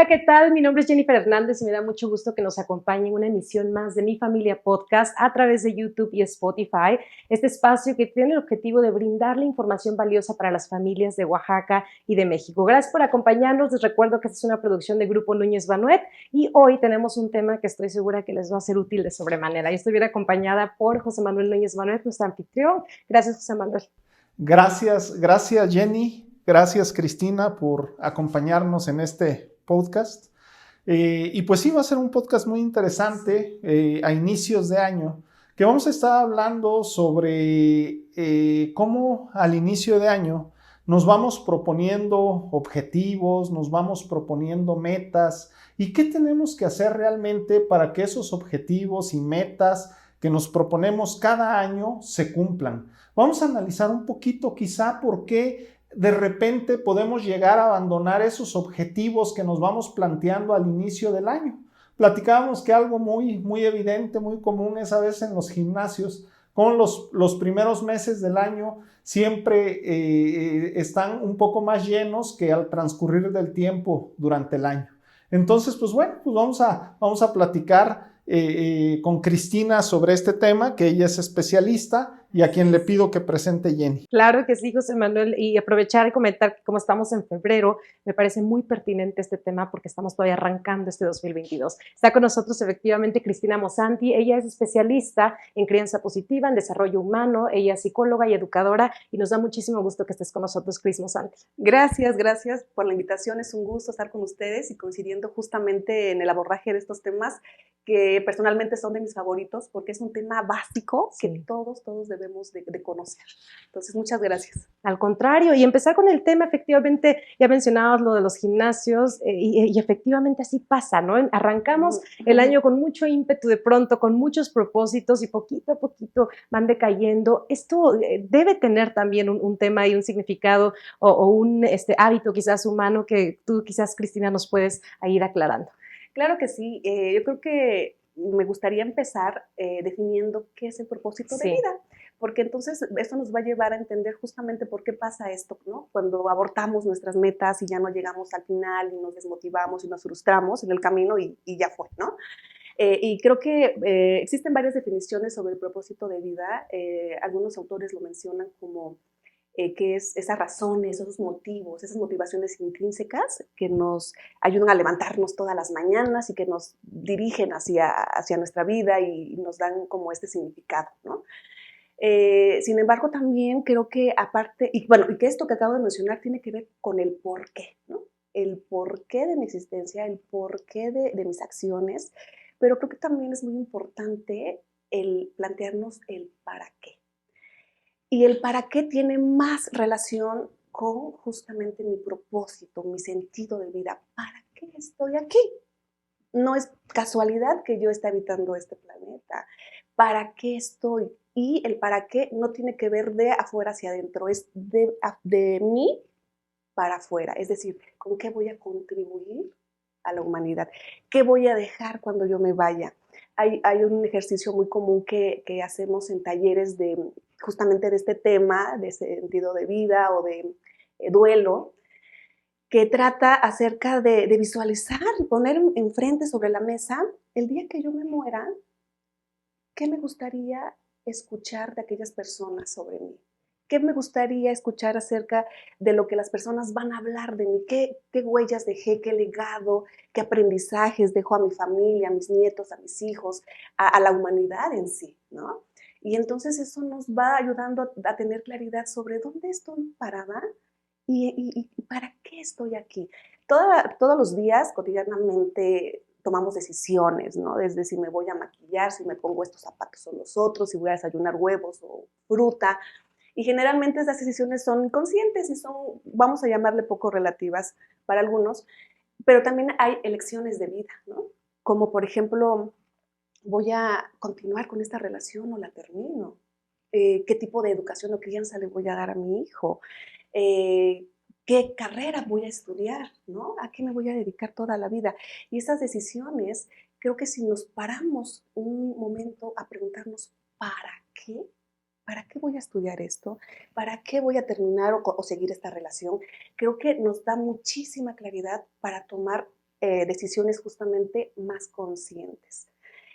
Hola, ¿qué tal? Mi nombre es Jennifer Hernández y me da mucho gusto que nos acompañe en una emisión más de Mi Familia Podcast a través de YouTube y Spotify. Este espacio que tiene el objetivo de brindarle información valiosa para las familias de Oaxaca y de México. Gracias por acompañarnos. Les recuerdo que esta es una producción de Grupo Núñez Banuet y hoy tenemos un tema que estoy segura que les va a ser útil de sobremanera. Yo estoy bien acompañada por José Manuel Núñez Banuet, nuestro anfitrión. Gracias, José Manuel. Gracias Jenny, gracias Cristina por acompañarnos en este podcast. Y pues sí, va a ser un podcast muy interesante a inicios de año, que vamos a estar hablando sobre cómo al inicio de año nos vamos proponiendo objetivos, nos vamos proponiendo metas y qué tenemos que hacer realmente para que esos objetivos y metas que nos proponemos cada año se cumplan. Vamos a analizar un poquito quizá por qué de repente podemos llegar a abandonar esos objetivos que nos vamos planteando al inicio del año. Platicábamos que algo muy evidente, muy común es a veces en los gimnasios, con los primeros meses del año siempre están un poco más llenos que al transcurrir del tiempo durante el año. Entonces, pues bueno, pues vamos a platicar con Cristina sobre este tema, que ella es especialista y a quien le pido que presente Jenny. Claro que sí, José Manuel, y aprovechar y comentar que como estamos en febrero, me parece muy pertinente este tema porque estamos todavía arrancando este 2022. Está con nosotros efectivamente Cristina Mosanti, ella es especialista en crianza positiva, en desarrollo humano, ella es psicóloga y educadora y nos da muchísimo gusto que estés con nosotros, Cris Mosanti. Gracias por la invitación, es un gusto estar con ustedes y coincidiendo justamente en el abordaje de estos temas que personalmente son de mis favoritos porque es un tema básico que todos debemos de conocer. Entonces, muchas gracias. Al contrario, y empezar con el tema, efectivamente, ya mencionabas lo de los gimnasios y efectivamente así pasa, ¿no? Arrancamos el año con mucho ímpetu de pronto, con muchos propósitos y poquito a poquito van decayendo. Esto debe tener también un tema y un significado o un hábito quizás humano que tú quizás, Cristina, nos puedes ir aclarando. Claro que sí, yo creo que me gustaría empezar definiendo qué es el propósito de vida, porque entonces esto nos va a llevar a entender justamente por qué pasa esto, ¿no? Cuando abortamos nuestras metas y ya no llegamos al final y nos desmotivamos y nos frustramos en el camino y ya fue, ¿no? Y creo que existen varias definiciones sobre el propósito de vida, algunos autores lo mencionan como que es esas razones, esos motivos, esas motivaciones intrínsecas que nos ayudan a levantarnos todas las mañanas y que nos dirigen hacia nuestra vida y nos dan como este significado, ¿no? Sin embargo, también creo que aparte, y que esto que acabo de mencionar tiene que ver con el porqué, ¿no? El porqué de mi existencia, el porqué de mis acciones, pero creo que también es muy importante el plantearnos el para qué. Y el para qué tiene más relación con justamente mi propósito, mi sentido de vida. ¿Para qué estoy aquí? No es casualidad que yo esté habitando este planeta. ¿Para qué estoy? Y el para qué no tiene que ver de afuera hacia adentro, es de mí para afuera. Es decir, ¿con qué voy a contribuir a la humanidad? ¿Qué voy a dejar cuando yo me vaya? Hay un ejercicio muy común que hacemos en talleres justamente de este tema, de sentido de vida o de duelo, que trata acerca de visualizar, poner enfrente sobre la mesa, el día que yo me muera, ¿qué me gustaría escuchar de aquellas personas sobre mí? ¿Qué me gustaría escuchar acerca de lo que las personas van a hablar de mí? ¿Qué huellas dejé? ¿Qué legado? ¿Qué aprendizajes dejo a mi familia, a mis nietos, a mis hijos, a la humanidad en sí, ¿no? Y entonces eso nos va ayudando a tener claridad sobre dónde estoy parada y para qué estoy aquí. Todos los días, cotidianamente, tomamos decisiones, ¿no? Desde si me voy a maquillar, si me pongo estos zapatos o los otros, si voy a desayunar huevos o fruta. Y generalmente esas decisiones son inconscientes y son, vamos a llamarle poco relativas para algunos, pero también hay elecciones de vida, ¿no? Como por ejemplo, ¿voy a continuar con esta relación o la termino? ¿Qué tipo de educación o crianza le voy a dar a mi hijo? ¿Qué carrera voy a estudiar? ¿No? ¿A qué me voy a dedicar toda la vida? Y esas decisiones, creo que si nos paramos un momento a preguntarnos ¿para qué? ¿Para qué voy a estudiar esto? ¿Para qué voy a terminar o seguir esta relación? Creo que nos da muchísima claridad para tomar decisiones justamente más conscientes.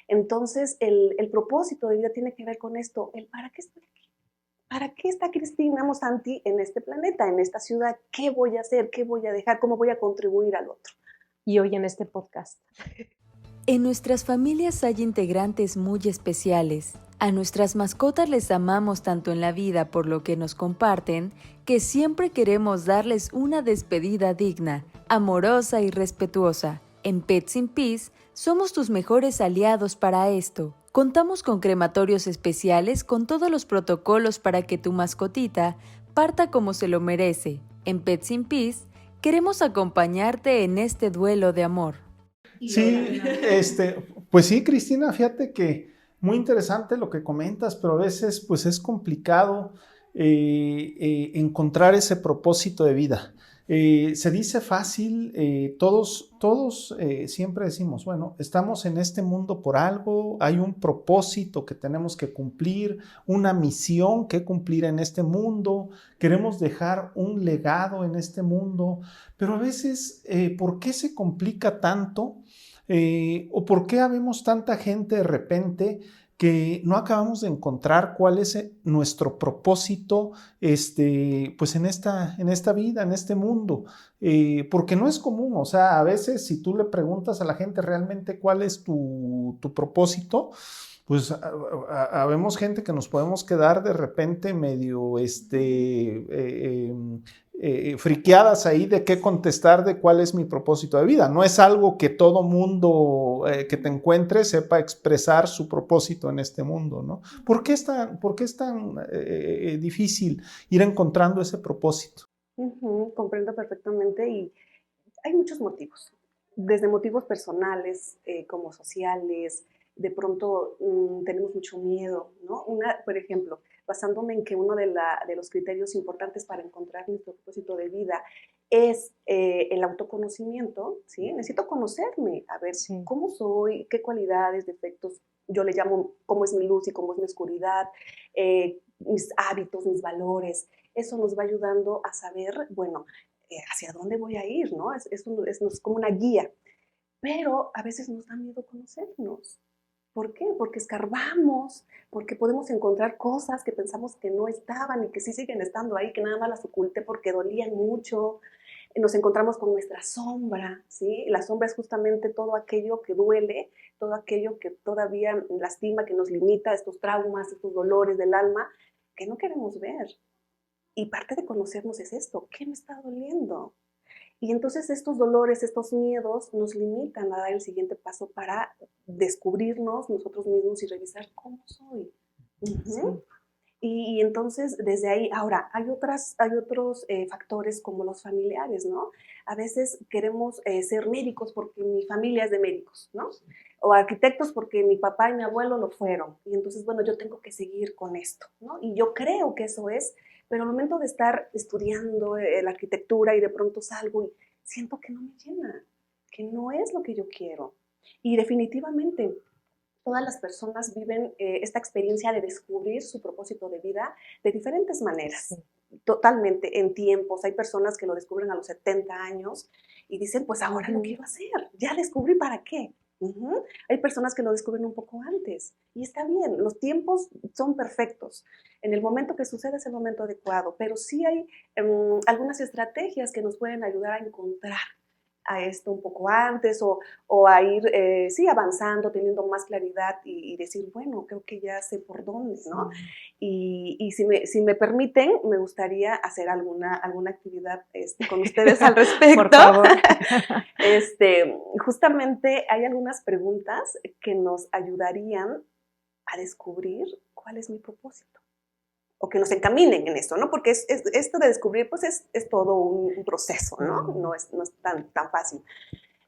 Entonces, el propósito de vida tiene que ver con esto, el ¿para qué estoy aquí? ¿Para qué está Cristina Mosanti en este planeta, en esta ciudad? ¿Qué voy a hacer? ¿Qué voy a dejar? ¿Cómo voy a contribuir al otro? Y hoy en este podcast. En nuestras familias hay integrantes muy especiales. A nuestras mascotas les amamos tanto en la vida por lo que nos comparten, que siempre queremos darles una despedida digna, amorosa y respetuosa. En Pets in Peace somos tus mejores aliados para esto. Contamos con crematorios especiales con todos los protocolos para que tu mascotita parta como se lo merece. En Pets in Peace queremos acompañarte en este duelo de amor. Sí, pues sí, Cristina, fíjate que muy interesante lo que comentas, pero a veces pues es complicado encontrar ese propósito de vida. Se dice fácil, todos siempre decimos, bueno, estamos en este mundo por algo, hay un propósito que tenemos que cumplir, una misión que cumplir en este mundo, queremos dejar un legado en este mundo, pero a veces, ¿por qué se complica tanto? ¿O por qué habemos tanta gente de repente que no acabamos de encontrar cuál es nuestro propósito pues en esta vida, en este mundo? Porque no es común, o sea, a veces si tú le preguntas a la gente realmente cuál es tu propósito, pues habemos gente que nos podemos quedar de repente medio friqueadas ahí de qué contestar de cuál es mi propósito de vida. No es algo que todo mundo que te encuentre sepa expresar su propósito en este mundo, ¿no? ¿Por qué es tan difícil ir encontrando ese propósito? Comprendo perfectamente y hay muchos motivos, desde motivos personales como sociales. De pronto tenemos mucho miedo, ¿no? Por ejemplo, basándome en que uno de los criterios importantes para encontrar nuestro propósito de vida es el autoconocimiento, ¿sí? Necesito conocerme, a ver cómo soy, qué cualidades, defectos, yo le llamo cómo es mi luz y cómo es mi oscuridad, mis hábitos, mis valores. Eso nos va ayudando a saber, bueno, hacia dónde voy a ir, ¿no? Es como una guía. Pero a veces nos da miedo conocernos. ¿Por qué? Porque escarbamos, porque podemos encontrar cosas que pensamos que no estaban y que sí siguen estando ahí, que nada más las oculté porque dolían mucho. Nos encontramos con nuestra sombra, ¿sí? La sombra es justamente todo aquello que duele, todo aquello que todavía lastima, que nos limita, estos traumas, estos dolores del alma, que no queremos ver. Y parte de conocernos es esto, ¿qué me está doliendo? Y entonces estos dolores, estos miedos nos limitan a dar el siguiente paso para descubrirnos nosotros mismos y revisar cómo soy. Sí. Y entonces desde ahí, ahora, hay otros factores como los familiares, ¿no? A veces queremos ser médicos porque mi familia es de médicos, ¿no? O arquitectos porque mi papá y mi abuelo lo fueron. Y entonces, bueno, yo tengo que seguir con esto, ¿no? Y yo creo que eso es. Pero al momento de estar estudiando la arquitectura y de pronto salgo y siento que no me llena, que no es lo que yo quiero. Y definitivamente todas las personas viven esta experiencia de descubrir su propósito de vida de diferentes maneras. Sí. Totalmente, en tiempos. Hay personas que lo descubren a los 70 años y dicen, pues ahora lo quiero hacer, ya descubrí para qué. Hay personas que lo descubren un poco antes y está bien, los tiempos son perfectos. En el momento que sucede es el momento adecuado, pero sí hay algunas estrategias que nos pueden ayudar a encontrar a esto un poco antes o a ir avanzando, teniendo más claridad y decir, bueno, creo que ya sé por dónde, ¿no? Y si me permiten, me gustaría hacer alguna actividad con ustedes al respecto. Por favor. Justamente hay algunas preguntas que nos ayudarían a descubrir cuál es mi propósito. O que nos encaminen en esto, ¿no? Porque esto de descubrir, pues es todo un proceso, ¿no? No es tan fácil.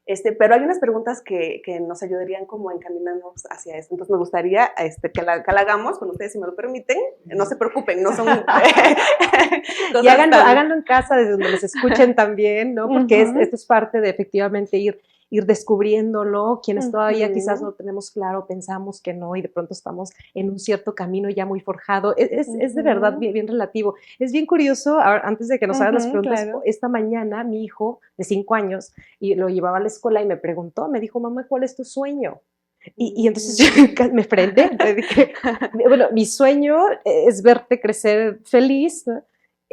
Pero hay unas preguntas que nos ayudarían como a encaminarnos hacia esto. Entonces me gustaría que la hagamos con ustedes, si me lo permiten. No se preocupen, no son... y háganlo en casa, desde donde los escuchen también, ¿no? Porque esto es parte de efectivamente ir ir descubriéndolo, quienes todavía quizás no tenemos claro, pensamos que no y de pronto estamos en un cierto camino ya muy forjado. Es de verdad bien, bien relativo. Es bien curioso, antes de que nos hagan las preguntas, claro. Esta mañana mi hijo de 5 años y lo llevaba a la escuela y me preguntó, me dijo, mamá, ¿cuál es tu sueño? Y entonces yo me frené, le dije, bueno, mi sueño es verte crecer feliz, ¿no?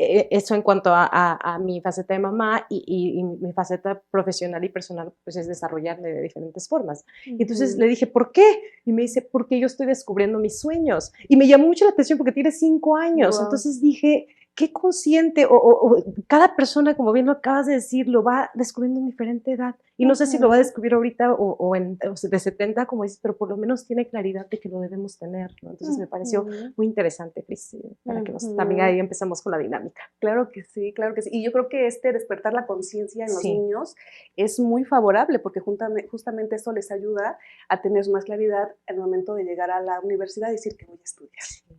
Eso en cuanto a mi faceta de mamá y mi faceta profesional y personal, pues es desarrollarme de diferentes formas. Y entonces le dije, ¿por qué? Y me dice, porque yo estoy descubriendo mis sueños. Y me llamó mucho la atención porque tiene 5 años. Wow. Entonces dije, qué consciente, o cada persona, como bien lo acabas de decir, lo va descubriendo en diferente edad. Y no sé si lo va a descubrir ahorita o de 70, como dices, pero por lo menos tiene claridad de que lo debemos tener, ¿no? Entonces me pareció muy interesante, Cris, para que también ahí empezamos con la dinámica. Claro que sí, claro que sí. Y yo creo que despertar la conciencia en los niños es muy favorable porque justamente eso les ayuda a tener más claridad al momento de llegar a la universidad y decir que voy a estudiar. Sí.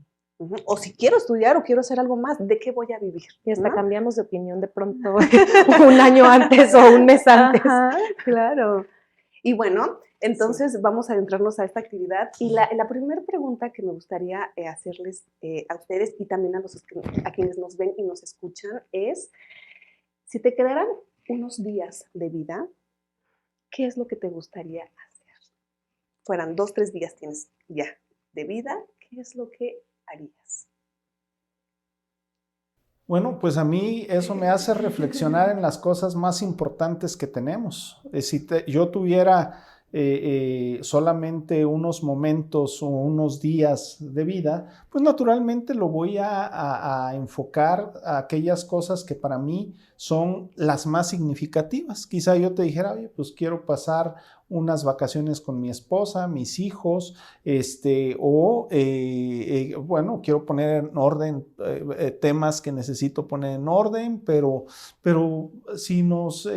O si quiero estudiar o quiero hacer algo más, ¿de qué voy a vivir? Y hasta cambiamos de opinión de pronto un año antes o un mes antes. Ajá, claro. Y bueno, entonces vamos a adentrarnos a esta actividad. Y la primera pregunta que me gustaría hacerles a ustedes y también a quienes nos ven y nos escuchan es, si te quedaran unos días de vida, ¿qué es lo que te gustaría hacer? Fueran 2, 3 días tienes ya de vida, ¿qué es lo que harías? Bueno, pues a mí eso me hace reflexionar en las cosas más importantes que tenemos. Si yo tuviera solamente unos momentos o unos días de vida, pues naturalmente lo voy a enfocar a aquellas cosas que para mí son las más significativas. Quizá yo te dijera, oye, pues quiero pasar unas vacaciones con mi esposa, mis hijos, bueno, quiero poner en orden temas que necesito poner en orden, pero si nos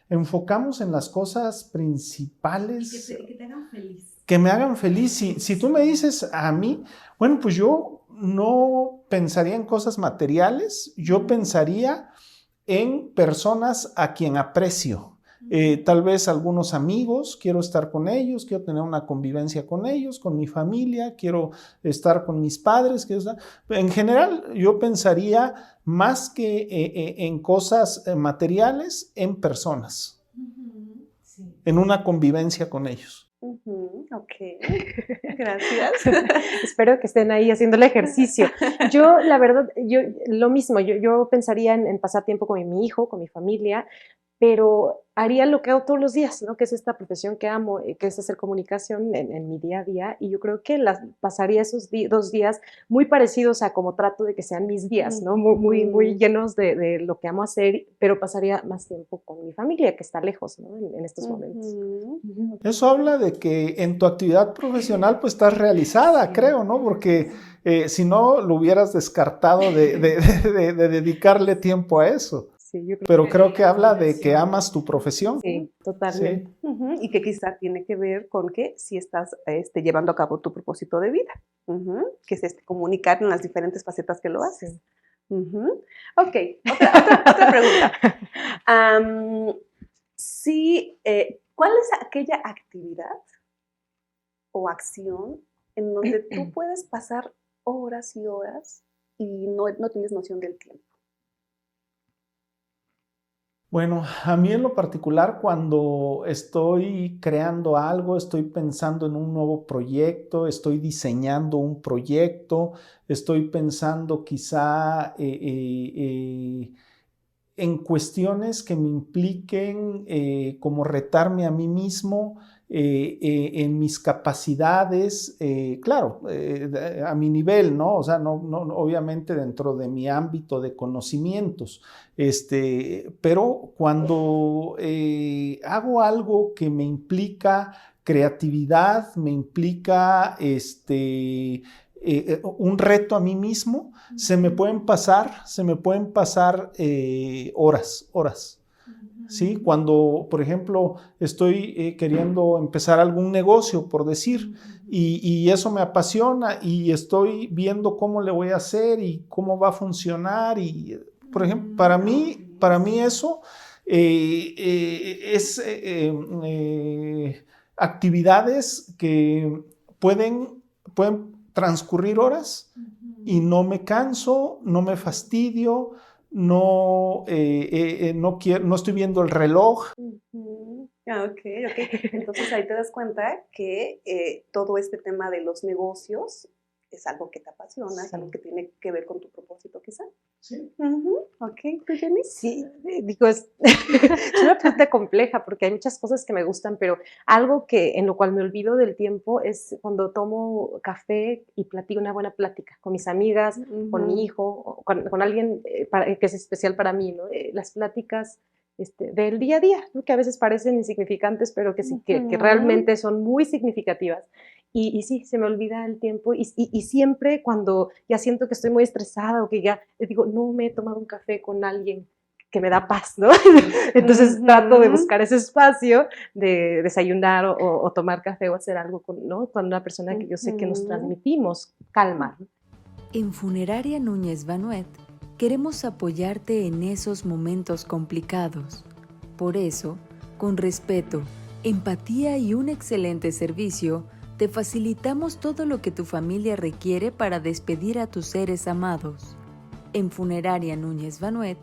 enfocamos en las cosas principales. Y que te hagan feliz. Que me hagan feliz. Si tú me dices a mí, bueno, pues yo no pensaría en cosas materiales, yo pensaría en personas a quien aprecio. Tal vez algunos amigos, quiero estar con ellos, quiero tener una convivencia con ellos, con mi familia, quiero estar con mis padres. En general, yo pensaría más que en cosas materiales, en personas, sí, en una convivencia con ellos. Ok, gracias. Espero que estén ahí haciendo el ejercicio. Yo, la verdad, lo mismo, yo pensaría en pasar tiempo con mi hijo, con mi familia, pero haría lo que hago todos los días, ¿no? Que es esta profesión que amo, que es hacer comunicación en mi día a día, y yo creo que pasaría esos 2 días muy parecidos a como trato de que sean mis días, ¿no? Muy llenos de lo que amo hacer, pero pasaría más tiempo con mi familia, que está lejos, ¿no? En estos momentos. Eso habla de que en tu actividad profesional pues estás realizada, sí, creo, ¿no? Porque si no, lo hubieras descartado de dedicarle tiempo a eso. Sí, pero creo que habla de que amas tu profesión. Sí, totalmente. Sí. Y que quizá tiene que ver con que si estás llevando a cabo tu propósito de vida, que es comunicar en las diferentes facetas que lo haces. Sí. Ok, otra pregunta. ¿Cuál es aquella actividad o acción en donde tú puedes pasar horas y horas y no tienes noción del tiempo? Bueno, a mí en lo particular, cuando estoy creando algo, estoy pensando en un nuevo proyecto, estoy diseñando un proyecto, estoy pensando quizá en cuestiones que me impliquen como retarme a mí mismo, en mis capacidades, claro, a mi nivel, ¿no? O sea, no, obviamente dentro de mi ámbito de conocimientos, pero cuando hago algo que me implica creatividad, me implica un reto a mí mismo, se me pueden pasar horas. ¿Sí? Cuando, por ejemplo, estoy queriendo empezar algún negocio, por decir, y eso me apasiona y estoy viendo cómo le voy a hacer y cómo va a funcionar. Y, por ejemplo, para mí eso Es actividades que pueden transcurrir horas y no me canso, no me fastidio, no estoy viendo el reloj. Ok. Entonces ahí te das cuenta que todo este tema de los negocios es algo que te apasiona, es algo que tiene que ver con tu propósito quizá. Sí. Ok, ¿tú, Jenny? Sí, digo, es una pregunta compleja porque hay muchas cosas que me gustan, pero algo que en lo cual me olvido del tiempo es cuando tomo café y platico una buena plática con mis amigas, con mi hijo, o con alguien que es especial para mí, ¿no? Las pláticas del día a día, ¿no? Que a veces parecen insignificantes, pero que, sí, que realmente son muy significativas. Y sí, se me olvida el tiempo y siempre cuando ya siento que estoy muy estresada o que ya digo, no me he tomado un café con alguien que me da paz, ¿no? Entonces trato de buscar ese espacio de desayunar o tomar café o hacer algo ¿no? Con una persona que yo sé que nos transmitimos calma. En Funeraria Núñez Banuet queremos apoyarte en esos momentos complicados. Por eso, con respeto, empatía y un excelente servicio, te facilitamos todo lo que tu familia requiere para despedir a tus seres amados. En Funeraria Núñez Banuet,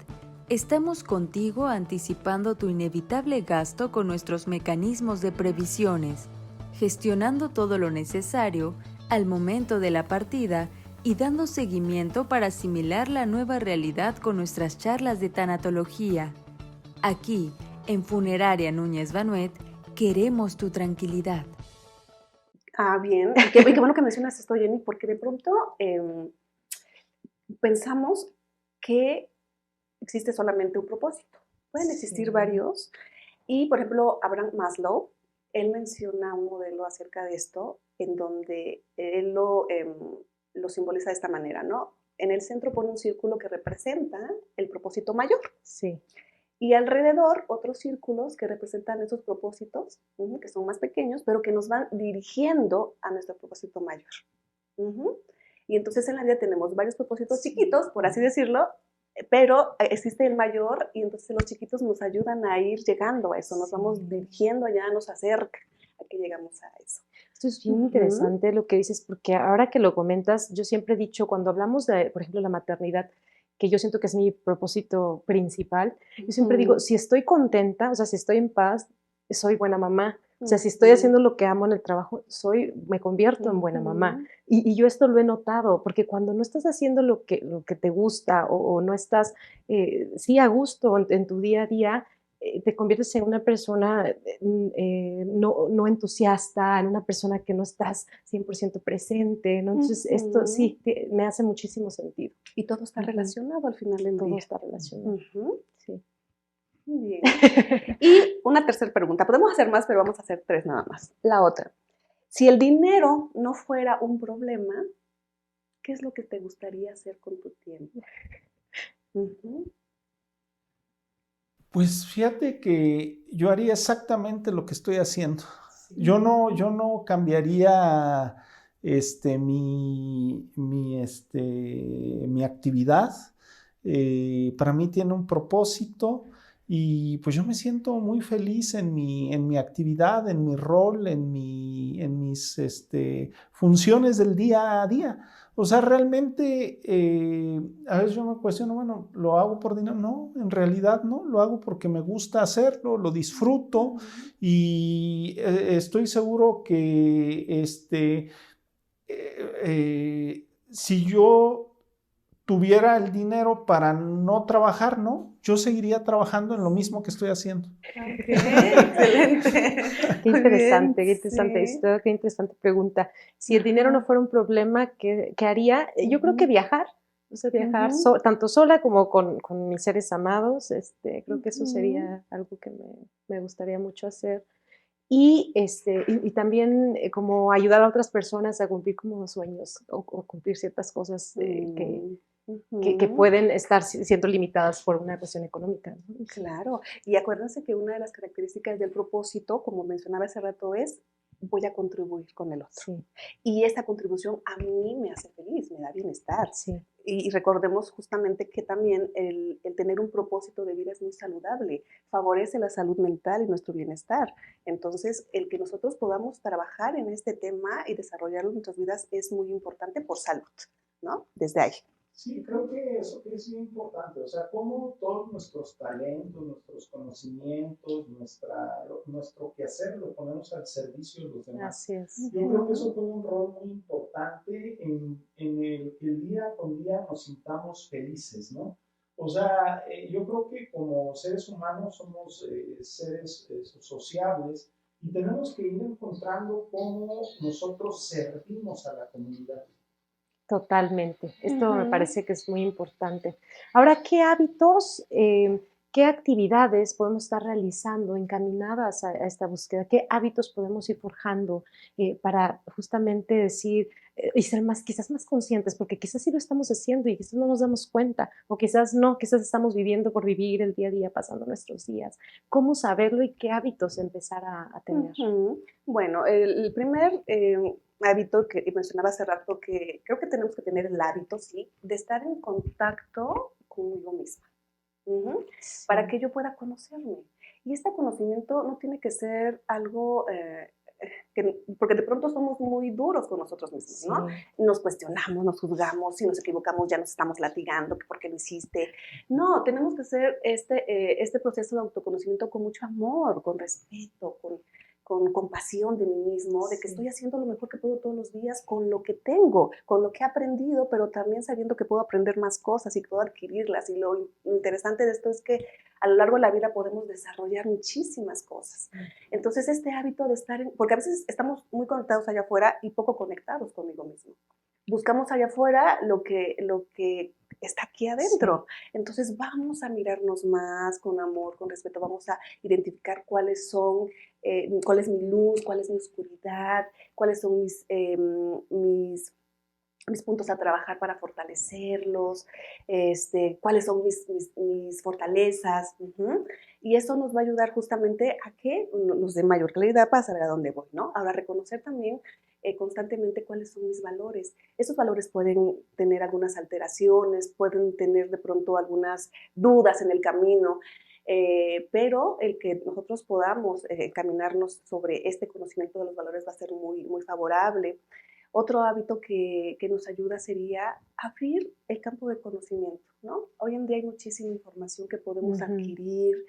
estamos contigo anticipando tu inevitable gasto con nuestros mecanismos de previsiones, gestionando todo lo necesario al momento de la partida y dando seguimiento para asimilar la nueva realidad con nuestras charlas de tanatología. Aquí, en Funeraria Núñez Banuet, queremos tu tranquilidad. Bien. Qué bueno que mencionas esto, Jenny, porque de pronto pensamos que existe solamente un propósito. Pueden existir varios. Y, por ejemplo, Abraham Maslow, él menciona un modelo acerca de esto, en donde él lo simboliza de esta manera, ¿no? En el centro pone un círculo que representa el propósito mayor. Sí. Y alrededor otros círculos que representan esos propósitos, que son más pequeños, pero que nos van dirigiendo a nuestro propósito mayor. Y entonces en la vida tenemos varios propósitos chiquitos, por así decirlo, pero existe el mayor y entonces los chiquitos nos ayudan a ir llegando a eso, nos vamos dirigiendo allá, nos acerca a que llegamos a eso. Esto es bien interesante lo que dices, porque ahora que lo comentas, yo siempre he dicho, cuando hablamos de, por ejemplo, la maternidad, que yo siento que es mi propósito principal, yo siempre digo, si estoy contenta, o sea, si estoy en paz, soy buena mamá. O sea, si estoy haciendo lo que amo en el trabajo, me convierto en buena mamá. Y yo esto lo he notado, porque cuando no estás haciendo lo que te gusta o no estás, sí, a gusto en tu día a día, te conviertes en una persona no entusiasta, en una persona que no estás 100% presente, ¿no? Entonces, esto sí me hace muchísimo sentido. Y todo está relacionado al final del día. Todo está relacionado. Sí. Muy bien. Y una tercera pregunta. Podemos hacer más, pero vamos a hacer 3 nada más. La otra. Si el dinero no fuera un problema, ¿qué es lo que te gustaría hacer con tu tiempo? Pues fíjate que yo haría exactamente lo que estoy haciendo. Yo no cambiaría mi actividad. Para mí tiene un propósito y pues yo me siento muy feliz en mi actividad, en mi rol, en mis funciones del día a día. O sea, realmente a veces yo me cuestiono, bueno, ¿lo hago por dinero? No, en realidad no, lo hago porque me gusta hacerlo, lo disfruto y estoy seguro que si yo tuviera el dinero para no trabajar, ¿no? Yo seguiría trabajando en lo mismo que estoy haciendo. Okay, excelente. Qué interesante, bien, qué interesante sí. esto, qué interesante pregunta. Si el dinero no fuera un problema, ¿qué haría? Yo creo que viajar, o sea, viajar tanto sola como con mis seres amados, creo que eso sería algo que me gustaría mucho hacer. Y también como ayudar a otras personas a cumplir como sueños o cumplir ciertas cosas que pueden estar siendo limitadas por una cuestión económica, ¿no? Claro, y acuérdense que una de las características del propósito, como mencionaba hace rato, es voy a contribuir con el otro. Sí. Y esta contribución a mí me hace feliz, me da bienestar. Sí. Y recordemos justamente que también el tener un propósito de vida es muy saludable, favorece la salud mental y nuestro bienestar. Entonces, el que nosotros podamos trabajar en este tema y desarrollarlo en nuestras vidas es muy importante por salud, ¿no? Desde ahí. Sí, creo que eso es muy importante, o sea, cómo todos nuestros talentos, nuestros conocimientos, nuestro quehacer lo ponemos al servicio de los demás. Así es. Yo creo que eso juega un rol muy importante en el que el día con día nos sintamos felices, ¿no? O sea, yo creo que como seres humanos somos seres sociables y tenemos que ir encontrando cómo nosotros servimos a la comunidad. Totalmente. Esto me parece que es muy importante. Ahora, ¿qué hábitos, qué actividades podemos estar realizando encaminadas a esta búsqueda? ¿Qué hábitos podemos ir forjando para justamente decir y ser más, quizás más conscientes? Porque quizás sí lo estamos haciendo y quizás no nos damos cuenta, o quizás no, quizás estamos viviendo por vivir el día a día, pasando nuestros días. ¿Cómo saberlo y qué hábitos empezar a tener? Bueno, el primer hábito que mencionaba hace rato, que creo que tenemos que tener el hábito, sí, de estar en contacto conmigo misma, Sí. para que yo pueda conocerme. Y este conocimiento no tiene que ser algo porque de pronto somos muy duros con nosotros mismos, ¿no? Sí. Nos cuestionamos, nos juzgamos, si nos equivocamos ya nos estamos latigando, que por qué lo hiciste. No, tenemos que hacer este proceso de autoconocimiento con mucho amor, con respeto, con compasión de mí mismo, de que estoy haciendo lo mejor que puedo todos los días con lo que tengo, con lo que he aprendido, pero también sabiendo que puedo aprender más cosas y puedo adquirirlas. Y lo interesante de esto es que a lo largo de la vida podemos desarrollar muchísimas cosas. Entonces, este hábito de estar, porque a veces estamos muy conectados allá afuera y poco conectados conmigo mismo. Buscamos allá afuera lo que está aquí adentro. Sí. Entonces, vamos a mirarnos más con amor, con respeto, vamos a identificar cuál es mi luz, cuál es mi oscuridad, cuáles son mis puntos a trabajar para fortalecerlos, cuáles son mis fortalezas. Y eso nos va a ayudar justamente a que nos dé mayor claridad para saber a dónde voy, ¿no? Ahora, reconocer también constantemente cuáles son mis valores. Esos valores pueden tener algunas alteraciones, pueden tener de pronto algunas dudas en el camino, pero el que nosotros podamos caminarnos sobre este conocimiento de los valores va a ser muy, muy favorable. Otro hábito que nos ayuda sería abrir el campo de conocimiento, ¿no? Hoy en día hay muchísima información que podemos adquirir.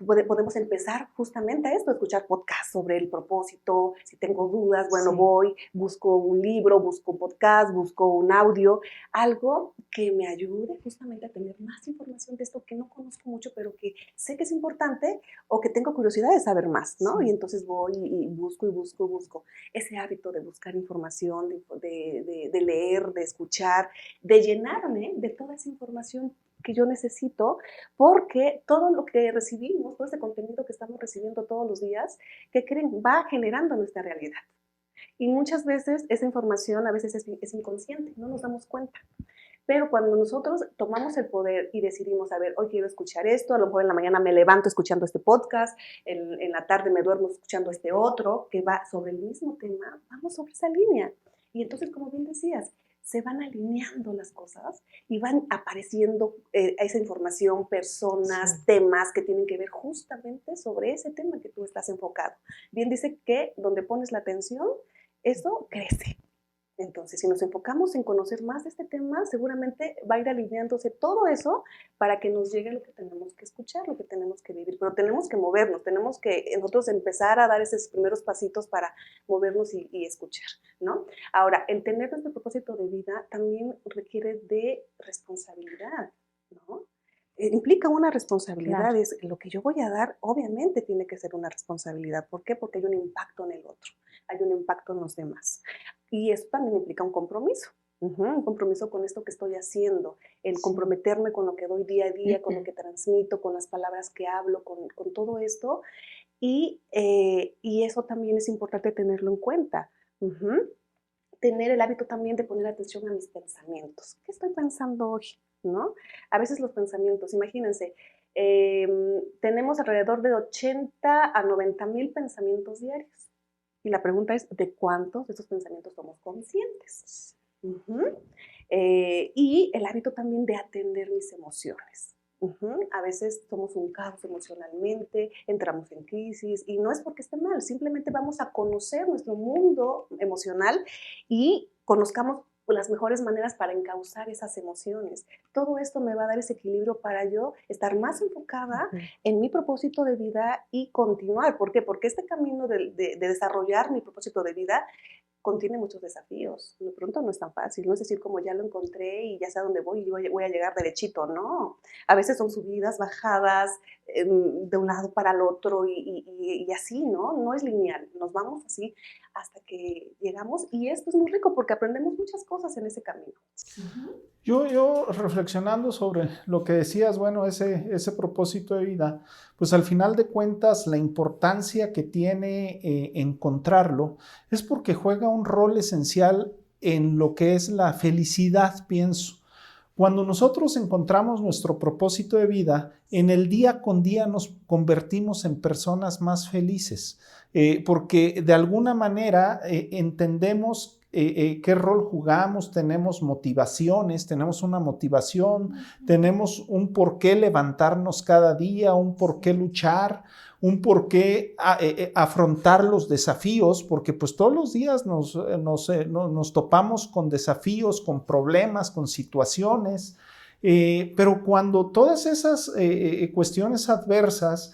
Podemos empezar justamente a esto, a escuchar podcasts sobre el propósito. Si tengo dudas, bueno, voy, busco un libro, busco un podcast, busco un audio, algo que me ayude justamente a tener más información de esto que no conozco mucho, pero que sé que es importante o que tengo curiosidad de saber más, ¿no? Y entonces voy y busco. Ese hábito de buscar información, de leer, de escuchar, de llenarme de toda esa información que yo necesito, porque todo lo que recibimos, todo ese contenido que estamos recibiendo todos los días, ¿qué creen? Va generando nuestra realidad. Y muchas veces esa información a veces es inconsciente, no nos damos cuenta. Pero cuando nosotros tomamos el poder y decidimos, a ver, hoy quiero escuchar esto, a lo mejor en la mañana me levanto escuchando este podcast, en la tarde me duermo escuchando este otro, que va sobre el mismo tema, vamos sobre esa línea. Y entonces, como bien decías, se van alineando las cosas y van apareciendo esa información, personas, temas que tienen que ver justamente sobre ese tema que tú estás enfocado. Bien dice que donde pones la atención, eso crece. Entonces, si nos enfocamos en conocer más de este tema, seguramente va a ir alineándose todo eso para que nos llegue lo que tenemos que escuchar, lo que tenemos que vivir. Pero tenemos que movernos, tenemos que nosotros empezar a dar esos primeros pasitos para movernos y escuchar, ¿no? Ahora, el tener nuestro propósito de vida también requiere de responsabilidad, ¿no? Implica una responsabilidad, claro. Es lo que yo voy a dar, obviamente tiene que ser una responsabilidad. ¿Por qué? Porque hay un impacto en el otro, hay un impacto en los demás. Y eso también implica un compromiso. Un compromiso con esto que estoy haciendo, el comprometerme con lo que doy día a día, con lo que transmito, con las palabras que hablo, con todo esto. Y eso también es importante tenerlo en cuenta. Tener el hábito también de poner atención a mis pensamientos. ¿Qué estoy pensando hoy? ¿No? A veces los pensamientos, imagínense, tenemos alrededor de 80 a 90 mil pensamientos diarios. Y la pregunta es, ¿de cuántos de estos pensamientos somos conscientes? Y el hábito también de atender mis emociones. A veces somos un caos emocionalmente, entramos en crisis y no es porque esté mal, simplemente vamos a conocer nuestro mundo emocional y conozcamos las mejores maneras para encauzar esas emociones. Todo esto me va a dar ese equilibrio para yo estar más enfocada en mi propósito de vida y continuar. ¿Por qué? Porque este camino de desarrollar mi propósito de vida contiene muchos desafíos. De pronto no es tan fácil, no es decir como ya lo encontré y ya sé a dónde voy y voy a llegar derechito, no. A veces son subidas, bajadas, de un lado para el otro y así, ¿no? No es lineal, nos vamos así hasta que llegamos y esto es muy rico porque aprendemos muchas cosas en ese camino. Yo reflexionando sobre lo que decías, bueno, ese propósito de vida, pues al final de cuentas la importancia que tiene encontrarlo es porque juega un rol esencial en lo que es la felicidad, pienso. Cuando nosotros encontramos nuestro propósito de vida, en el día con día nos convertimos en personas más felices, porque de alguna manera entendemos qué rol jugamos, tenemos motivaciones, tenemos una motivación, tenemos un por qué levantarnos cada día, un por qué luchar, un por qué afrontar los desafíos, porque pues todos los días nos topamos con desafíos, con problemas, con situaciones, pero cuando todas esas cuestiones adversas,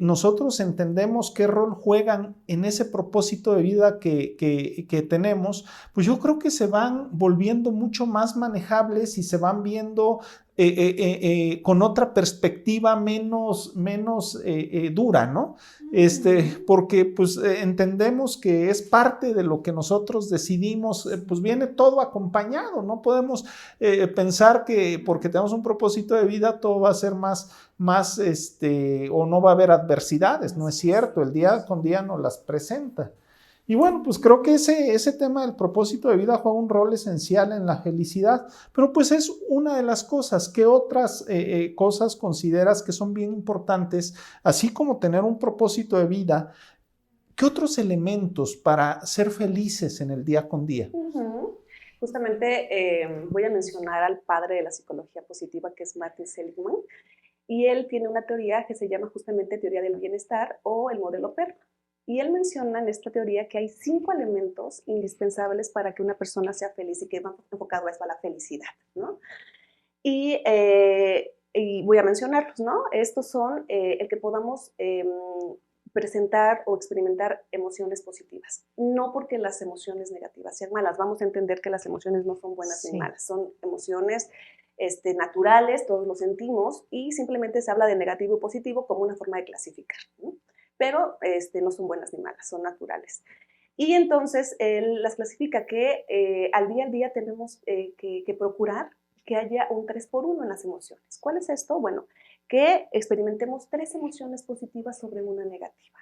nosotros entendemos qué rol juegan en ese propósito de vida que tenemos, pues yo creo que se van volviendo mucho más manejables y se van viendo con otra perspectiva menos dura, ¿no? Porque pues entendemos que es parte de lo que nosotros decidimos, pues viene todo acompañado, no podemos pensar que porque tenemos un propósito de vida todo va a ser más o no va a haber adversidades, no es cierto, el día con día nos las presenta. Y bueno, pues creo que ese tema del propósito de vida juega un rol esencial en la felicidad, pero pues es una de las cosas. ¿Qué otras cosas consideras que son bien importantes, así como tener un propósito de vida? ¿Qué otros elementos para ser felices en el día con día? Justamente voy a mencionar al padre de la psicología positiva, que es Martin Seligman, y él tiene una teoría que se llama justamente teoría del bienestar o el modelo PERMA. Y él menciona en esta teoría que hay 5 elementos indispensables para que una persona sea feliz y que va enfocado a eso, a la felicidad, ¿no? Y voy a mencionarlos, ¿no? Estos son el que podamos presentar o experimentar emociones positivas. No porque las emociones negativas sean malas, vamos a entender que las emociones no son buenas ni malas, son emociones naturales, todos lo sentimos y simplemente se habla de negativo y positivo como una forma de clasificar, ¿no? Pero no son buenas ni malas, son naturales. Y entonces él las clasifica que al día tenemos que procurar que haya un 3x1 en las emociones. ¿Cuál es esto? Bueno, que experimentemos 3 emociones positivas sobre una negativa.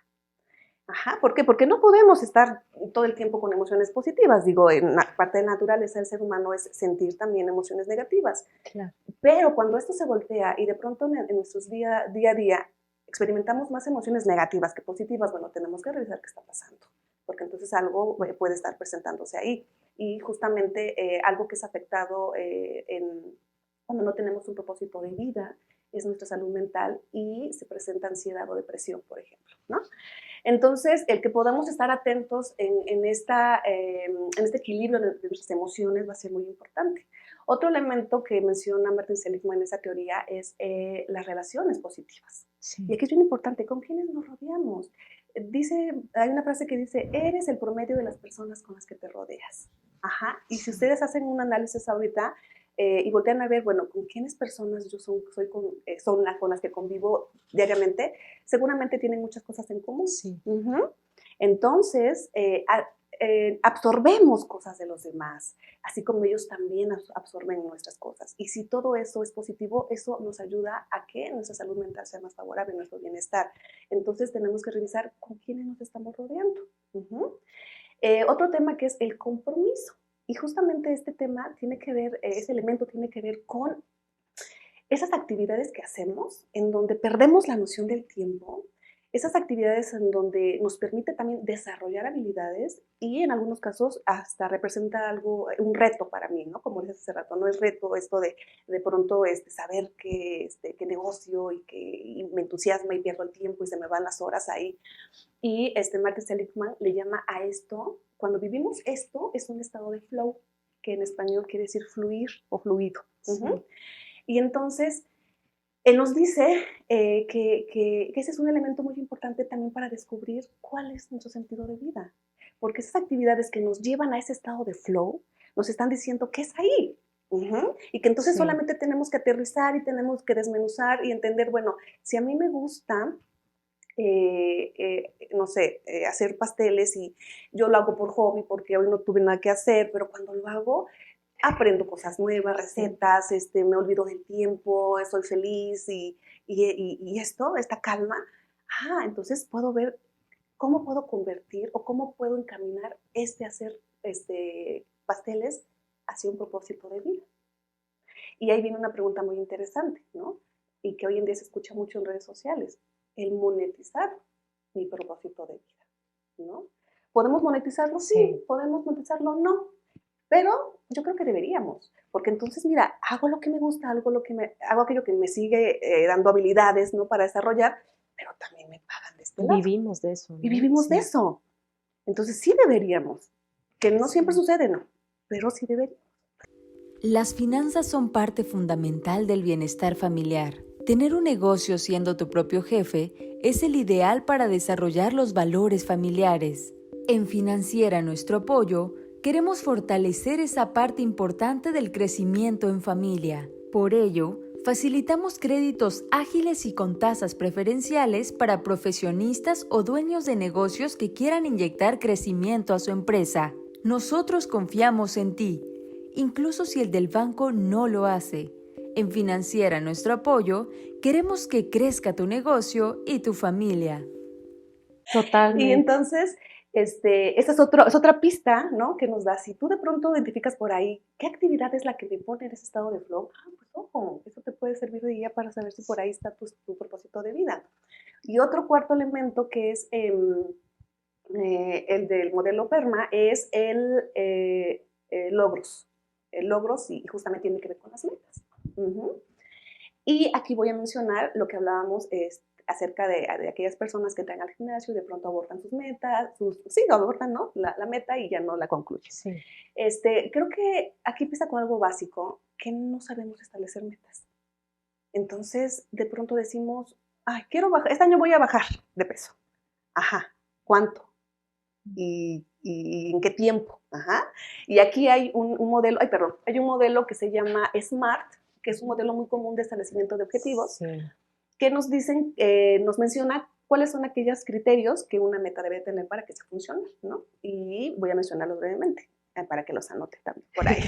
Ajá, ¿por qué? Porque no podemos estar todo el tiempo con emociones positivas. Digo, en la parte de la naturaleza del ser humano es sentir también emociones negativas. Claro. Pero cuando esto se voltea y de pronto en nuestros día a día experimentamos más emociones negativas que positivas, bueno, tenemos que revisar qué está pasando, porque entonces algo puede estar presentándose ahí. Y justamente algo que es afectado cuando no tenemos un propósito de vida es nuestra salud mental y se presenta ansiedad o depresión, por ejemplo, ¿no? Entonces, el que podamos estar atentos en este equilibrio de nuestras emociones va a ser muy importante. Otro elemento que menciona Martin Seligman en esa teoría es las relaciones positivas. Sí. Y aquí es bien importante, ¿con quiénes nos rodeamos? Hay una frase que dice, eres el promedio de las personas con las que te rodeas. Ajá. Y si ustedes hacen un análisis ahorita y voltean a ver, bueno, con quiénes personas yo son con las que convivo diariamente, seguramente tienen muchas cosas en común. Sí. Entonces, absorbemos cosas de los demás, así como ellos también absorben nuestras cosas. Y si todo eso es positivo, eso nos ayuda a que nuestra salud mental sea más favorable, nuestro bienestar. Entonces tenemos que revisar con quiénes nos estamos rodeando. Otro tema que es el compromiso. Y justamente este tema tiene que ver, ese elemento tiene que ver con esas actividades que hacemos en donde perdemos la noción del tiempo. esas actividades en donde nos permite también desarrollar habilidades y en algunos casos hasta representa algo, un reto para mí, ¿no? Como dices hace rato, no es reto esto de pronto saber qué negocio y me entusiasma y pierdo el tiempo y se me van las horas ahí. Y Martin Seligman le llama a esto, cuando vivimos esto, es un estado de flow, que en español quiere decir fluir o fluido. Sí. Y entonces, él nos dice que ese es un elemento muy importante también para descubrir cuál es nuestro sentido de vida. Porque esas actividades que nos llevan a ese estado de flow nos están diciendo que es ahí. Y que entonces solamente tenemos que aterrizar y tenemos que desmenuzar y entender, bueno, si a mí me gusta, no sé, hacer pasteles y yo lo hago por hobby porque hoy no tuve nada que hacer, pero cuando lo hago, aprendo cosas nuevas, recetas, me olvido del tiempo, soy feliz y esta calma. Entonces puedo ver cómo puedo convertir o cómo puedo encaminar hacer pasteles hacia un propósito de vida. Y ahí viene una pregunta muy interesante, ¿no? Y que hoy en día se escucha mucho en redes sociales, el monetizar mi propósito de vida, ¿no? ¿Podemos monetizarlo? Sí. ¿Podemos monetizarlo? No. Pero yo creo que deberíamos, porque entonces, mira, hago lo que me gusta, hago aquello que me sigue dando habilidades, ¿no? Para desarrollar, pero también me pagan de este lado. Vivimos de eso, ¿no? Y vivimos de eso. Entonces sí deberíamos, que no siempre sucede, ¿no? Pero sí deberíamos. Las finanzas son parte fundamental del bienestar familiar. Tener un negocio siendo tu propio jefe es el ideal para desarrollar los valores familiares. En Financiera Nuestro Apoyo, queremos fortalecer esa parte importante del crecimiento en familia. Por ello, facilitamos créditos ágiles y con tasas preferenciales para profesionistas o dueños de negocios que quieran inyectar crecimiento a su empresa. Nosotros confiamos en ti, incluso si el del banco no lo hace. En Financiera Nuestro Apoyo, queremos que crezca tu negocio y tu familia. Totalmente. Y entonces, esta es otra pista, ¿no? Que nos da, si tú de pronto identificas por ahí, ¿qué actividad es la que te pone en ese estado de flow? Pues ojo, eso te puede servir de guía para saber si por ahí está tu propósito de vida. Y otro cuarto elemento que es el del modelo PERMA es el logros. El logros y justamente tiene que ver con las metas. Y aquí voy a mencionar lo que hablábamos acerca de aquellas personas que traen al gimnasio y de pronto abortan sus metas, abortan, ¿no? La meta y ya no la concluyen. Sí. Creo que aquí empieza con algo básico, que no sabemos establecer metas. Entonces, de pronto decimos, quiero bajar, este año voy a bajar de peso. ¿Cuánto? ¿Y en qué tiempo? Y aquí hay un modelo, hay un modelo que se llama SMART, que es un modelo muy común de establecimiento de objetivos, que nos menciona cuáles son aquellos criterios que una meta debe tener para que se funcione, ¿no? Y voy a mencionarlos brevemente, para que los anote también por ahí.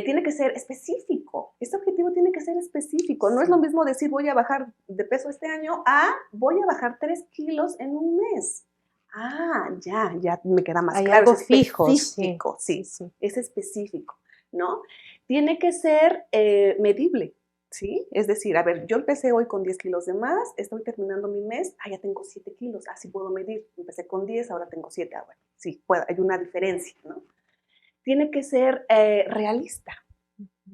Tiene que ser específico. Este objetivo tiene que ser específico. No es lo mismo decir voy a bajar de peso este año a voy a bajar 3 kilos en un mes. Ya me queda más claro. Algo fijo. Específico, sí. Es específico, ¿no? Tiene que ser medible, ¿sí? Es decir, a ver, yo empecé hoy con 10 kilos de más, estoy terminando mi mes, ya tengo 7 kilos, así puedo medir. Empecé con 10, ahora tengo 7, bueno, sí, hay una diferencia, ¿no? Tiene que ser realista,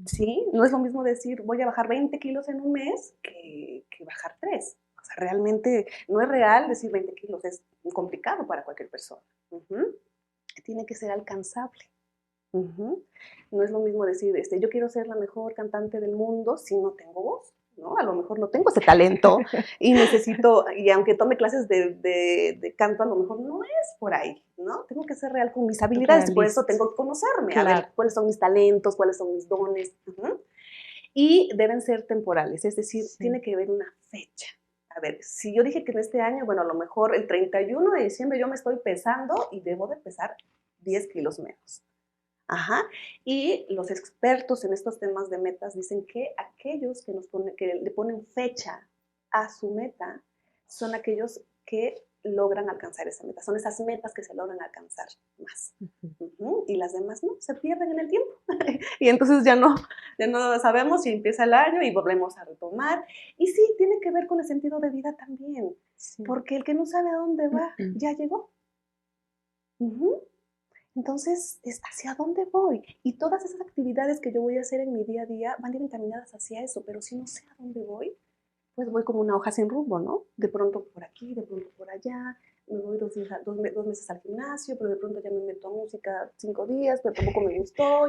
¿sí? No es lo mismo decir voy a bajar 20 kilos en un mes que bajar 3. O sea, realmente no es real decir 20 kilos, es complicado para cualquier persona. Tiene que ser alcanzable. No es lo mismo decir, yo quiero ser la mejor cantante del mundo si no tengo voz, ¿no? A lo mejor no tengo ese talento y aunque tome clases de canto, a lo mejor no es por ahí, ¿no? Tengo que ser real con mis habilidades, por eso tengo que conocerme, a ver cuáles son mis talentos, cuáles son mis dones. Y deben ser temporales, es decir, tiene que haber una fecha. A ver, si yo dije que en este año, bueno, a lo mejor el 31 de diciembre yo me estoy pesando y debo de pesar 10 kilos menos. Y los expertos en estos temas de metas dicen que aquellos que le ponen fecha a su meta son aquellos que logran alcanzar esa meta. Son esas metas que se logran alcanzar más. Y las demás no, se pierden en el tiempo. Y entonces ya no sabemos si empieza el año y volvemos a retomar. Y sí, tiene que ver con el sentido de vida también. Sí. Porque el que no sabe a dónde va, ya llegó. Ujú. Entonces, es hacia dónde voy. Y todas esas actividades que yo voy a hacer en mi día a día van a ir encaminadas hacia eso, pero si no sé a dónde voy, pues voy como una hoja sin rumbo, ¿no? De pronto por aquí, de pronto por allá, me voy 2 meses al gimnasio, pero de pronto ya me meto a música 5 días, pero tampoco me gustó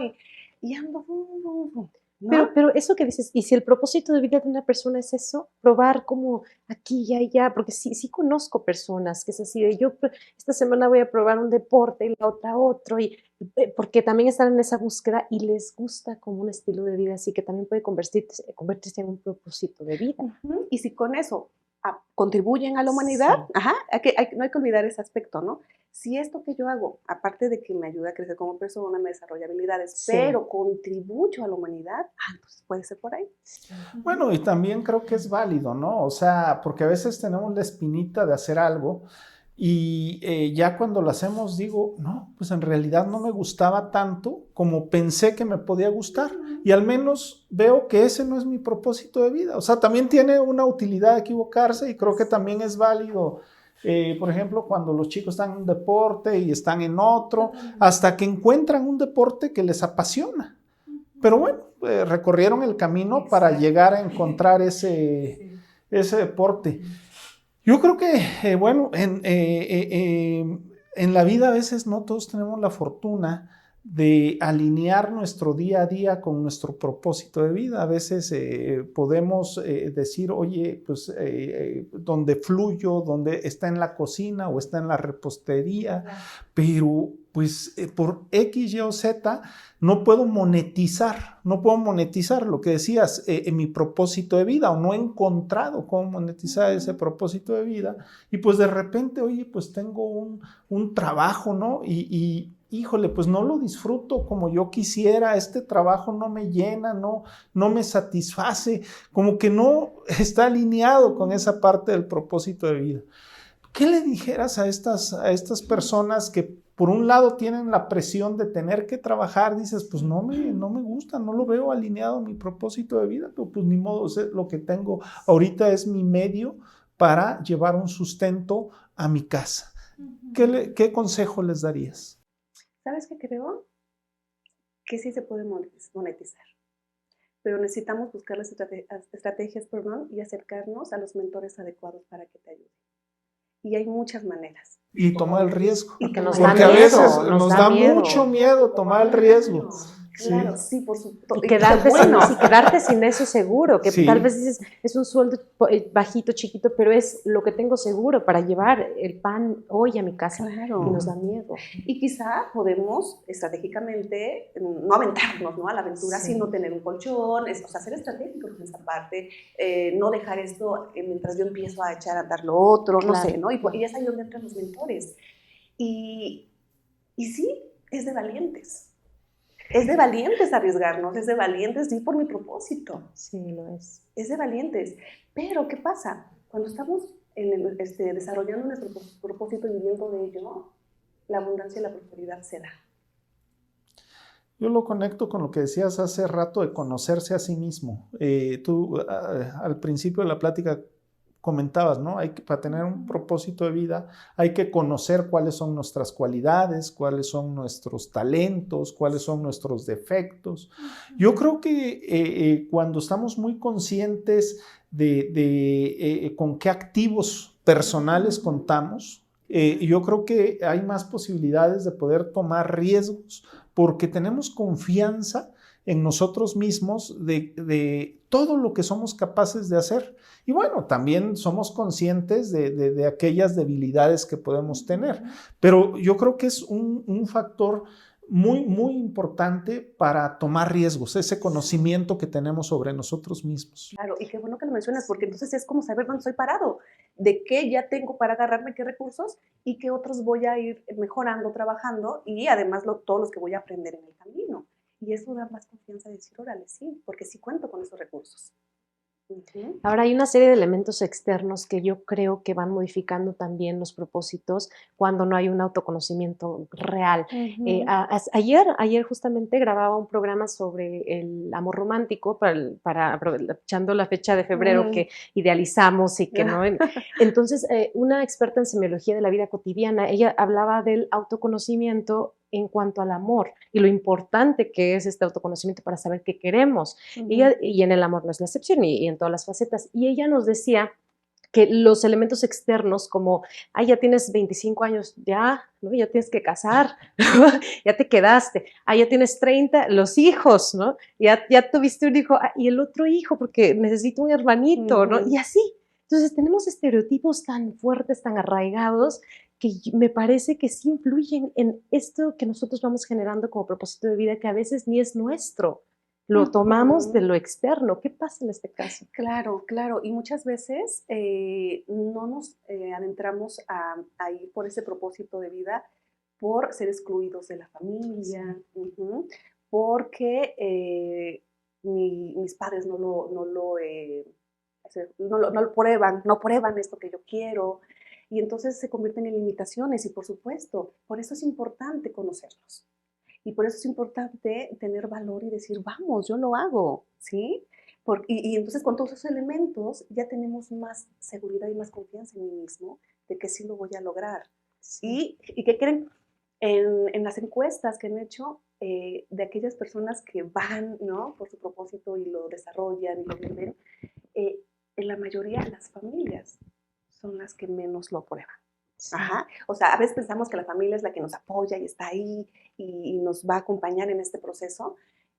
y ando, ¿no? Pero eso que dices, y si el propósito de vida de una persona es eso, probar como aquí y allá, porque sí conozco personas que es así de yo esta semana voy a probar un deporte y la otra otro, y porque también están en esa búsqueda y les gusta como un estilo de vida, así que también puede convertirse en un propósito de vida. Y si con eso contribuyen a la humanidad, Sí. ajá, no hay que olvidar ese aspecto, ¿no? Si esto que yo hago, aparte de que me ayuda a crecer como persona, me desarrolla habilidades, Sí. pero contribuyo a la humanidad, entonces puede ser por ahí. Sí. Bueno, y también creo que es válido, ¿no? O sea, porque a veces tenemos la espinita de hacer algo y ya cuando lo hacemos digo, no, pues en realidad no me gustaba tanto como pensé que me podía gustar y al menos veo que ese no es mi propósito de vida. O sea, también tiene una utilidad equivocarse y creo que también es válido. Por ejemplo, cuando los chicos están en un deporte y están en otro, hasta que encuentran un deporte que les apasiona. Pero bueno, recorrieron el camino para llegar a encontrar ese deporte. Yo creo que, bueno, en la vida a veces no todos tenemos la fortuna de alinear nuestro día a día con nuestro propósito de vida. A veces podemos decir, oye, pues donde fluyo, donde está en la cocina o está en la repostería, pero pues por X, Y o Z no puedo monetizar lo que decías, en mi propósito de vida, o no he encontrado cómo monetizar ese propósito de vida, y pues de repente, oye, pues tengo un trabajo, ¿no? Y híjole, pues no lo disfruto como yo quisiera, este trabajo no me llena, no me satisface, como que no está alineado con esa parte del propósito de vida. ¿Qué le dijeras a estas personas que por un lado tienen la presión de tener que trabajar? Dices, pues no me gusta, no lo veo alineado a mi propósito de vida, pero pues ni modo, o sea, lo que tengo ahorita es mi medio para llevar un sustento a mi casa. ¿Qué consejo les darías? ¿Sabes qué creo? Que sí se puede monetizar, pero necesitamos buscar las estrategias, y acercarnos a los mentores adecuados para que te ayuden. Y hay muchas maneras. Y tomar el riesgo. Porque a veces nos da mucho miedo tomar el riesgo. Claro, sí, por supuesto. Y quedarte sin eso seguro, que Sí. tal vez dices, es un sueldo bajito, chiquito, pero es lo que tengo seguro para llevar el pan hoy a mi casa. Claro. Y nos da miedo. Y quizá podemos estratégicamente no aventarnos, ¿no?, a la aventura, Sí. sino tener un colchón, o sea, ser estratégicos en esa parte, no dejar esto mientras yo empiezo a echar a andar lo otro, no Claro, sé, ¿no? Y claro. es ahí donde entran los mentores. Y sí, es de valientes. Es de valientes arriesgarnos, es de valientes ir por mi propósito. Sí, lo es. Es de valientes. Pero, ¿qué pasa? Cuando estamos desarrollando nuestro propósito y viviendo de ello, la abundancia y la prosperidad se da. Yo lo conecto con lo que decías hace rato de conocerse a sí mismo. Tú al principio de la plática comentabas, ¿no? Para tener un propósito de vida hay que conocer cuáles son nuestras cualidades, cuáles son nuestros talentos, cuáles son nuestros defectos. Yo creo que cuando estamos muy conscientes de con qué activos personales contamos, yo creo que hay más posibilidades de poder tomar riesgos porque tenemos confianza en nosotros mismos de todo lo que somos capaces de hacer. Y bueno, también somos conscientes de aquellas debilidades que podemos tener. Pero yo creo que es un factor muy, muy importante para tomar riesgos, ese conocimiento que tenemos sobre nosotros mismos. Claro, y qué bueno que lo mencionas, porque entonces es como saber dónde estoy parado, de qué ya tengo para agarrarme, qué recursos, y qué otros voy a ir mejorando, trabajando, y además todos los que voy a aprender en el camino. Y eso da más confianza de decir, órale, sí, porque sí cuento con esos recursos. Ujú. Ahora hay una serie de elementos externos que yo creo que van modificando también los propósitos cuando no hay un autoconocimiento real. Ujú. Ayer justamente grababa un programa sobre el amor romántico aprovechando la fecha de febrero Ujú. que idealizamos y que no. Entonces, una experta en semiología de la vida cotidiana, ella hablaba del autoconocimiento en cuanto al amor y lo importante que es este autoconocimiento para saber qué queremos. Ujú. Y en el amor no es la excepción y en todas las facetas. Y ella nos decía que los elementos externos como, ya tienes 25 años, ya, ¿no? Ya tienes que casar, ya te quedaste, ya tienes 30, los hijos, ¿no? Ya tuviste un hijo, y el otro hijo, porque necesito un hermanito, ¿no? Y Ujú. así. Entonces tenemos estereotipos tan fuertes, tan arraigados, que me parece que sí influyen en esto que nosotros vamos generando como propósito de vida, que a veces ni es nuestro. Lo tomamos de Ujú. lo externo. ¿Qué pasa en este caso? Claro, claro. Y muchas veces no nos adentramos a ir por ese propósito de vida por ser excluidos de la Sí. familia, ujú, porque mis padres no lo prueban, no prueban esto que yo quiero. Y entonces se convierten en limitaciones y por supuesto, por eso es importante conocerlos. Y por eso es importante tener valor y decir, vamos, yo lo hago, ¿sí? Y entonces con todos esos elementos ya tenemos más seguridad y más confianza en mí mismo de que sí lo voy a lograr. Sí. ¿Y qué creen? En las encuestas que han hecho de aquellas personas que van, ¿no? Por su propósito y lo desarrollan y lo viven, eh, en la mayoría las familias son las que menos lo aprueban. Sí. Ajá. O sea, a veces pensamos que la familia es la que nos apoya y está ahí y nos va a acompañar en este proceso.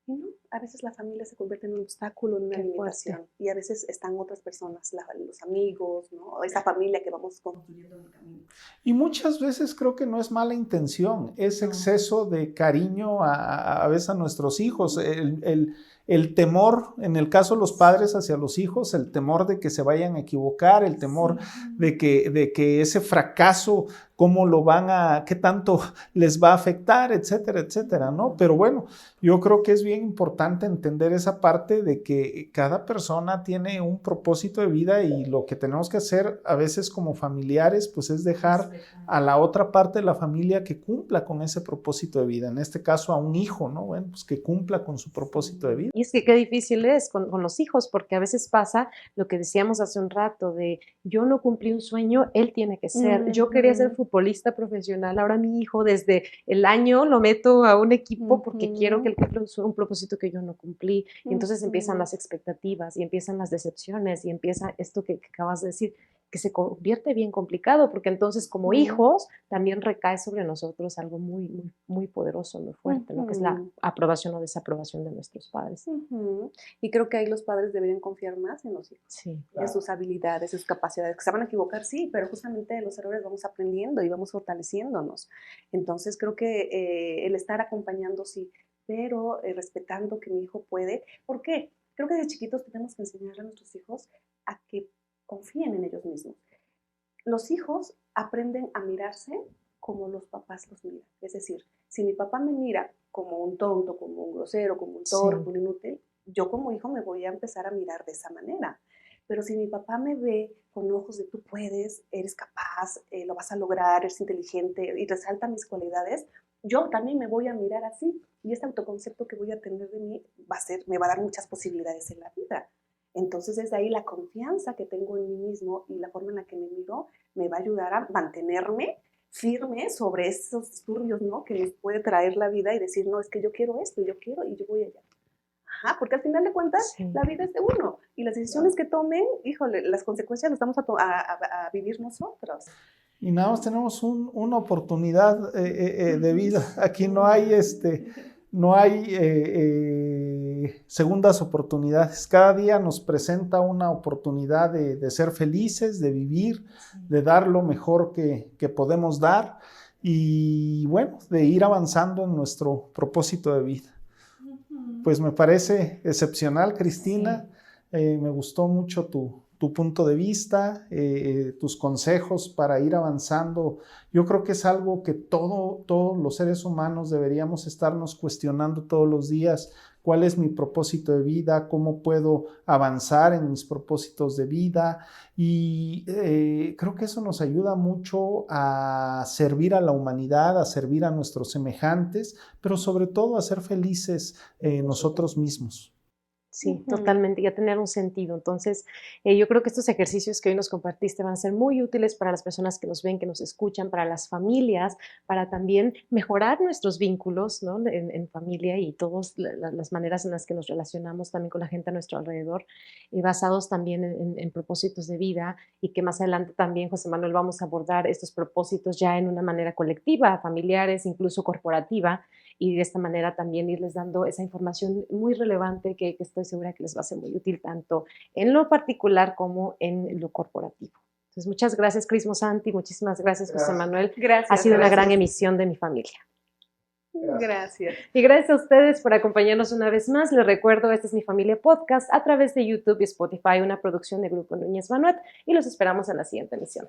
Y no, a veces la familia se convierte en un obstáculo, en una Qué fuerte. limitación. Y a veces están otras personas, los amigos, ¿no? Esa familia que vamos construyendo en el camino. Y muchas veces creo que no es mala intención, es No. exceso de cariño a veces a nuestros hijos, el temor, en el caso de los padres hacia los hijos, el temor de que se vayan a equivocar, el temor de que ese fracaso, cómo lo van a, qué tanto les va a afectar, etcétera, etcétera, ¿no? Pero bueno, yo creo que es bien importante entender esa parte de que cada persona tiene un propósito de vida y lo que tenemos que hacer a veces como familiares, pues es dejar a la otra parte de la familia que cumpla con ese propósito de vida. En este caso a un hijo, ¿no? Bueno, pues que cumpla con su propósito de vida. Y es que qué difícil es con los hijos, porque a veces pasa lo que decíamos hace un rato, de yo no cumplí un sueño, él tiene que ser. Yo quería ser Ujú. futbolista profesional, ahora mi hijo desde el año lo meto a un equipo porque quiero que Ujú. él cumpla un propósito que yo no cumplí. Y entonces empiezan Ujú. las expectativas y empiezan las decepciones y empieza esto que acabas de decir, que se convierte bien complicado, porque entonces como Ujú. hijos también recae sobre nosotros algo muy, muy, muy poderoso, muy fuerte, ¿no? Que es la Ujú. aprobación o desaprobación de nuestros padres. Ujú. Y creo que ahí los padres deberían confiar más en los hijos, Sí, en sus habilidades, en sus capacidades, que se van a equivocar, sí, pero justamente de los errores vamos aprendiendo y vamos fortaleciéndonos. Entonces creo que el estar acompañando, sí, pero respetando que mi hijo puede. ¿Por qué? Creo que desde chiquitos tenemos que enseñarle a nuestros hijos a que confíen en ellos mismos. Los hijos aprenden a mirarse como los papás los miran. Es decir, si mi papá me mira como un tonto, como un grosero, como un sí, torpe, un inútil, yo como hijo me voy a empezar a mirar de esa manera. Pero si mi papá me ve con ojos de tú puedes, eres capaz, lo vas a lograr, eres inteligente y resalta mis cualidades, yo también me voy a mirar así. Y este autoconcepto que voy a tener de mí me va a dar muchas posibilidades en la vida. Entonces, desde ahí la confianza que tengo en mí mismo y la forma en la que me miro me va a ayudar a mantenerme firme sobre esos disturbios, ¿no? Que nos puede traer la vida y decir, no, es que yo quiero esto, yo quiero y yo voy allá. Ajá, porque al final de cuentas, sí. la vida es de uno y las decisiones que tomen, híjole, las consecuencias las vamos a vivir nosotros. Y nada más tenemos una oportunidad de vida. Aquí no hay, no hay segundas oportunidades. Cada día nos presenta una oportunidad de ser felices, de vivir, de dar lo mejor que podemos dar y bueno, de ir avanzando en nuestro propósito de vida. Pues me parece excepcional, Cristina. Sí. Me gustó mucho tu punto de vista, tus consejos para ir avanzando. Yo creo que es algo que todos los seres humanos deberíamos estarnos cuestionando todos los días. ¿Cuál es mi propósito de vida? ¿Cómo puedo avanzar en mis propósitos de vida? Y creo que eso nos ayuda mucho a servir a la humanidad, a servir a nuestros semejantes, pero sobre todo a ser felices nosotros mismos. Sí, totalmente, y a tener un sentido. Entonces, yo creo que estos ejercicios que hoy nos compartiste van a ser muy útiles para las personas que nos ven, que nos escuchan, para las familias, para también mejorar nuestros vínculos, ¿no? En familia y todas las maneras en las que nos relacionamos también con la gente a nuestro alrededor, basados también en propósitos de vida, y que más adelante también, José Manuel, vamos a abordar estos propósitos ya en una manera colectiva, familiares, incluso corporativa, y de esta manera también irles dando esa información muy relevante que estoy segura que les va a ser muy útil tanto en lo particular como en lo corporativo. Entonces, muchas gracias, Crismo Santi, muchísimas gracias, José Manuel. Gracias. Ha sido una gran emisión de Mi Familia. Gracias. Y gracias a ustedes por acompañarnos una vez más. Les recuerdo, este es Mi Familia Podcast a través de YouTube y Spotify, una producción de Grupo Núñez Manuet, y los esperamos en la siguiente emisión.